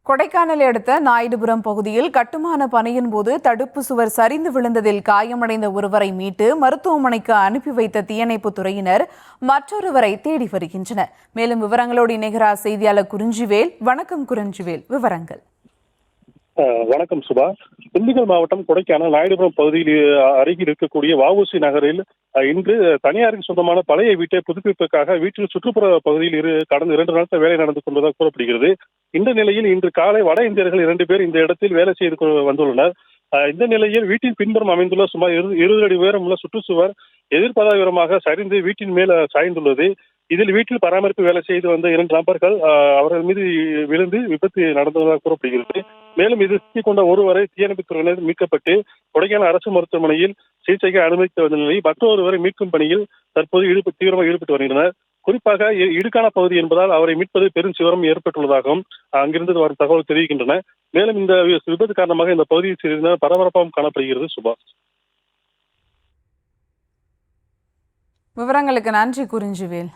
கொடைக்கானலை அடுத்த நாயுடுபுரம் பகுதியில் கட்டுமான பணியின் போது தடுப்பு சுவர் சரிந்து விழுந்ததில் காயமடைந்த ஒருவரை மீட்டு மருத்துவமனைக்கு அனுப்பி வைத்த தீயணைப்புத் துறையினர் மற்றொருவரை தேடி வருகின்றனர். மேலும் விவரங்களோடு இணைகிறார் செய்தியாளர் குறிஞ்சிவேல். வணக்கம் குறிஞ்சிவேல், விவரங்கள். வணக்கம் சுபா. திண்டுக்கல் மாவட்டம் கொடைக்கானல் நாயுடுபுரம் பகுதியில் அருகில் இருக்கக்கூடிய வஉசி நகரில் இன்று தனியாருக்கு சொந்தமான பழைய வீட்டை புதுப்பிப்பதற்காக வீட்டில் சுற்றுப்புற பகுதியில் கடந்த 2 நாட்கள் வேலை நடந்து கொண்டதாக கூறப்படுகிறது. இந்த நிலையில் இன்று காலை வட இந்தியர்கள் 2 பேர் இந்த இடத்தில் வேலை செய்து வந்துள்ளனர். இந்த நிலையில் வீட்டின் பின்புறம் அமைந்துள்ள சுமார் 20 அடி உயரமுள்ள சுற்றுச்சுவர் எதிர்பாராத சரிந்து வீட்டின் மேல் சாய்ந்துள்ளது. இதில் வீட்டில் பராமரிப்பு வேலை செய்து வந்த 2 நபர்கள் அவர்கள் மீது விழுந்து விபத்து நடந்ததாக கூறப்படுகிறது. மேலும் இது சிக்கிக் கொண்ட ஒருவரை தீயணைப்புத் துறையினர் மீட்கப்பட்டு கொடைக்கானல் அரசு மருத்துவமனையில் சிகிச்சைக்கு அனுமதித்த நிலையில் மற்றொருவரை மீட்கும் பணியில் தற்போது தீவிரமாக ஈடுபட்டு வருகின்றனர். குறிப்பாக இடுக்கான பகுதி என்பதால் அவரை மீட்பது பெரும் சிரமம் ஏற்பட்டுள்ளதாகவும் அங்கிருந்து வரும் தகவல் தெரிவிக்கின்றன. மேலும் இந்த விபத்து காரணமாக இந்த பகுதியில் சிறிது பரபரப்பாகவும் காணப்படுகிறது. சுபா, விவரங்களுக்கு நன்றி குறிஞ்சிவேல்.